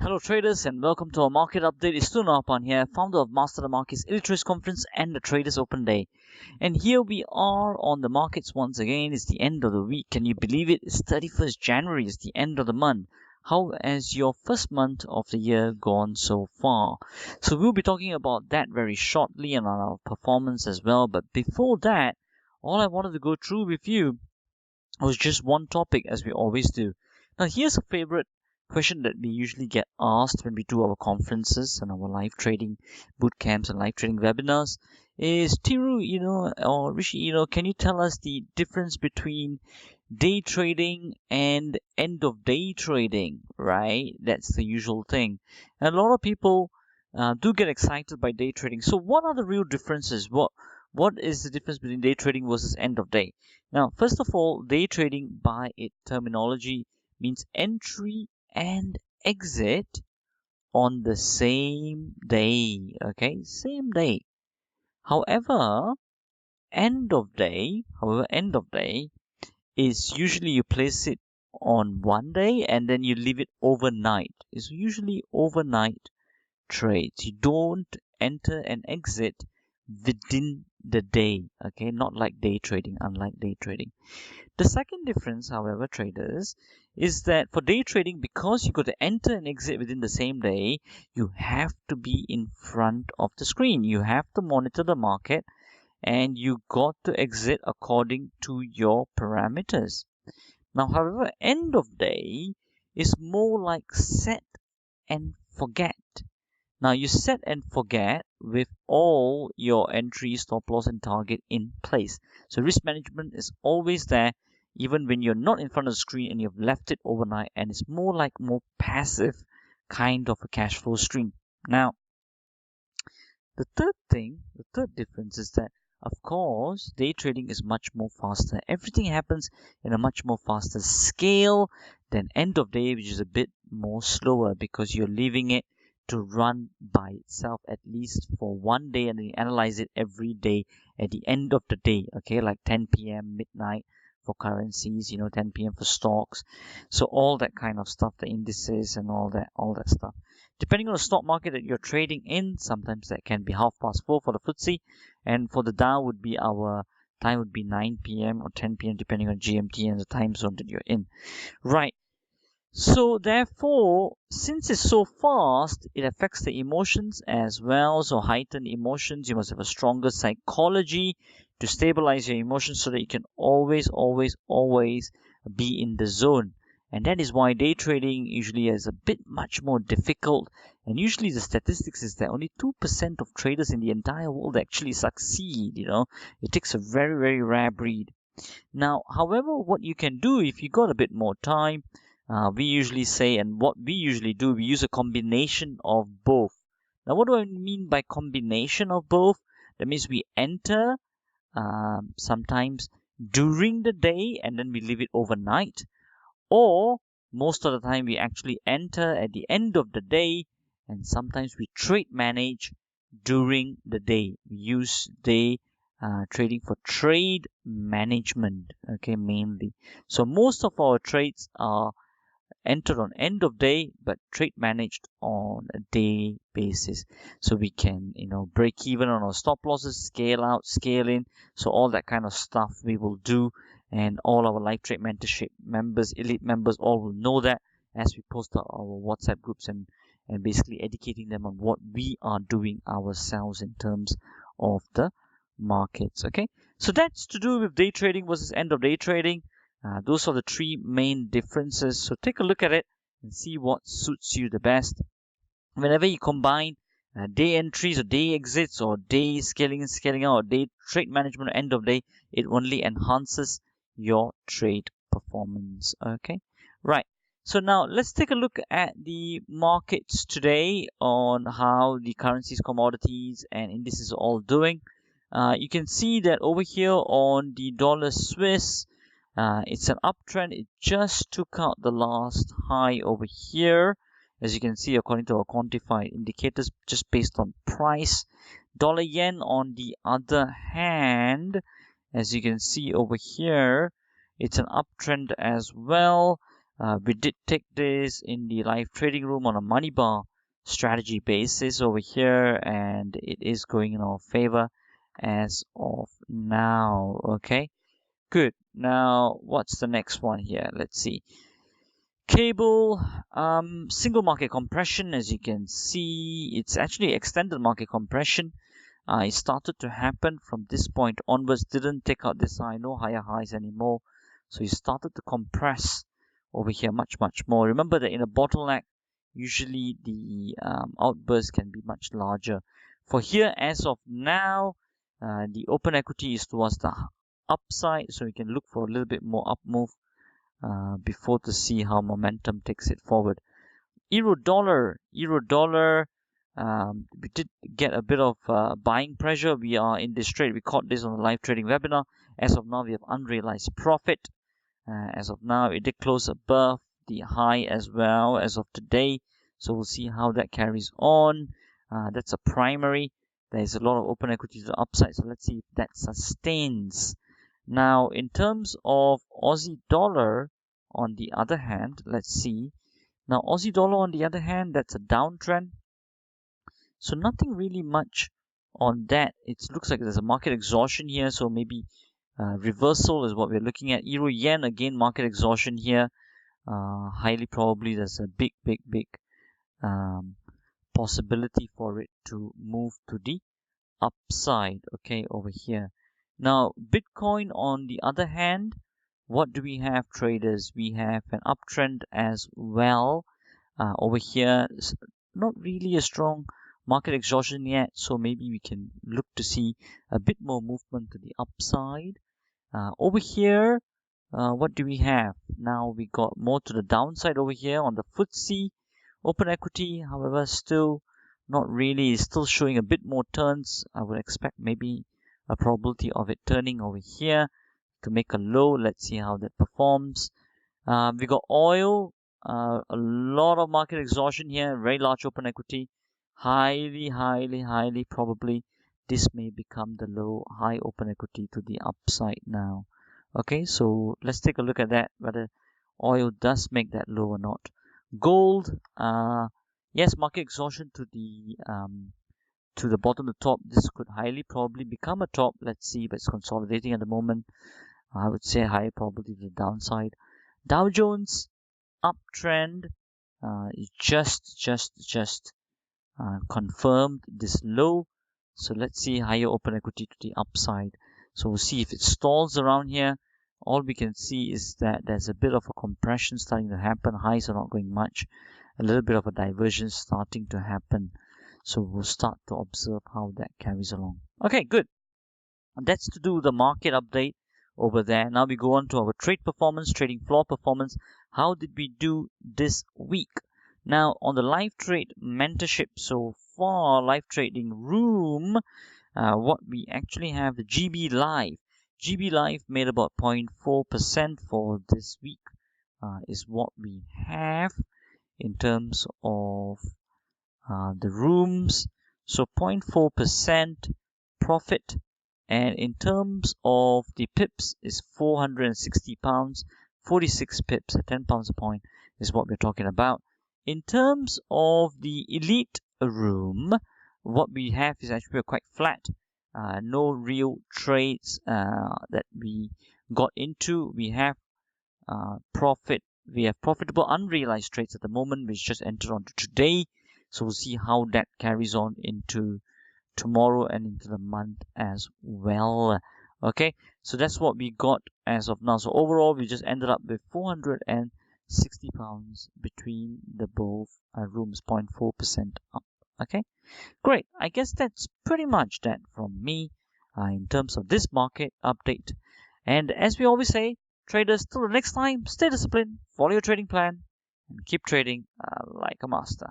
Hello traders and welcome to our market update. It's Tunapan here, founder of Master the Markets Illustrates Conference and the Traders Open Day. And here we are on the markets once again. It's the end of the week. Can you believe it? It's 31st January. It's the end of the month. How has your first month of the year gone so far? So we'll be talking about that very shortly and on our performance as well. But before that, all I wanted to go through with you was just one topic as we always do. Now here's a favorite question that we usually get asked when we do our conferences and our live trading boot camps and live trading webinars is Tiru, or Rishi, can you tell us the difference between day trading and end of day trading, right? That's the usual thing. And a lot of people do get excited by day trading. So what are the real differences? What is the difference between day trading versus end of day? Now, first of all, day trading by its terminology means entry and exit on the same day. Okay, same day. However, end of day is usually you place it on one day and then you leave it overnight. It's usually overnight trades. You don't enter and exit within the day. Okay, not like day trading, unlike day trading. The second difference, however, traders, is that for day trading, because you got to enter and exit within the same day, you have to be in front of the screen. You have to monitor the market and you got to exit according to your parameters. Now, however, end of day is more like set and forget. Now you set and forget with all your entry, stop loss and target in place. So risk management is always there even when you're not in front of the screen and you've left it overnight, and it's more passive kind of a cash flow stream. Now the third difference is that of course day trading is much more faster. Everything happens in a much more faster scale than end of day, which is a bit more slower because you're leaving it to run by itself at least for one day and then you analyze it every day at the end of the day. Okay, like 10 p.m. midnight for currencies, 10 p.m. for stocks. So all that kind of stuff, the indices and all that stuff. Depending on the stock market that you're trading in, sometimes that can be 4:30 for the FTSE, and for the Dow would be our time would be 9 p.m. or 10 p.m. depending on GMT and the time zone that you're in. Right. So therefore, since it's so fast, it affects the emotions as well. So heightened emotions, you must have a stronger psychology to stabilize your emotions so that you can always be in the zone. And that is why day trading usually is a bit much more difficult. And usually the statistics is that only 2% of traders in the entire world actually succeed. It takes a very, very rare breed. Now, however, what you can do if you got a bit more time, we usually say, and what we usually do, we use a combination of both. Now, what do I mean by combination of both? That means we enter sometimes during the day and then we leave it overnight, or most of the time we actually enter at the end of the day, and sometimes we trade manage during the day. We use day trading for trade management, okay, mainly. So most of our trades are entered on end of day but trade managed on a day basis, so we can break even on our stop losses, scale out, scale in. So all that kind of stuff we will do, and all our live trade mentorship members, elite members, all will know that as we post our WhatsApp groups and basically educating them on what we are doing ourselves in terms of the markets. Okay, so that's to do with day trading versus end of day trading. Those are the three main differences. So take a look at it and see what suits you the best. Whenever you combine day entries or day exits or day scaling and scaling out or day trade management or end of day, it only enhances your trade performance. Okay, right. So now let's take a look at the markets today on how the currencies, commodities, and indices are all doing. You can see that over here on the dollar Swiss, it's an uptrend. It just took out the last high over here, as you can see, according to our quantified indicators, just based on price. Dollar yen, on the other hand, as you can see over here, it's an uptrend as well. We did take this in the live trading room on a money bar strategy basis over here, and it is going in our favor as of now. Okay, good. Now, what's the next one here? Let's see. Cable, single market compression. As you can see, it's actually extended market compression. It started to happen from this point onwards, didn't take out this high, no higher highs anymore. So it started to compress over here much more. Remember that in a bottleneck, usually the outburst can be much larger. For here, as of now, the open equity is towards the upside, so you can look for a little bit more up move before to see how momentum takes it forward. Euro dollar, we did get a bit of buying pressure. We are in this trade. We caught this on the live trading webinar. As of now, we have unrealized profit. As of now, it did close above the high as well as of today. So we'll see how that carries on. That's a primary. There's a lot of open equity to the upside. So let's see if that sustains. Now, in terms of Aussie dollar, on the other hand, let's see. Now, Aussie dollar, on the other hand, that's a downtrend. So nothing really much on that. It looks like there's a market exhaustion here. So maybe reversal is what we're looking at. Euro yen, again, market exhaustion here. Highly probably there's a big possibility for it to move to the upside, okay, over here. Now, Bitcoin, on the other hand, what do we have, traders? We have an uptrend as well. Over here, not really a strong market exhaustion yet, so maybe we can look to see a bit more movement to the upside. Over here, what do we have? Now we got more to the downside over here on the FTSE. Open equity, however, still not really, is still showing a bit more turns. I would expect maybe a probability of it turning over here to make a low. Let's see how that performs. We got oil, a lot of market exhaustion here, very large open equity. Highly probably this may become the low, high open equity to the upside now. Okay, so let's take a look at that, whether oil does make that low or not. Gold, yes, market exhaustion to the bottom, the top. This could highly probably become a top. Let's see, but it's consolidating at the moment. I would say high probability to the downside. Dow Jones uptrend is just confirmed this low. So let's see higher open equity to the upside. So we'll see if it stalls around here. All we can see is that there's a bit of a compression starting to happen. Highs are not going much. A little bit of a divergence starting to happen. So we'll start to observe how that carries along. Okay, good. And that's to do the market update over there. Now we go on to our trade performance, trading floor performance. How did we do this week? Now, on the live trade mentorship so far, live trading room, what we actually have, the GB Live. GB Live made about 0.4% for this week, is what we have in terms of the rooms. So 0.4% profit. And in terms of the pips, is £460, 46 pips at £10 a point is what we're talking about. In terms of the elite room, what we have is actually quite flat. No real trades that we got into. We have We have profitable unrealized trades at the moment, which just entered onto today. So we'll see how that carries on into tomorrow and into the month as well. Okay, so that's what we got as of now. So overall, we just ended up with £460 between the both rooms, 0.4% up. Okay, great. I guess that's pretty much that from me in terms of this market update. And as we always say, traders, till the next time, stay disciplined, follow your trading plan, and keep trading like a master.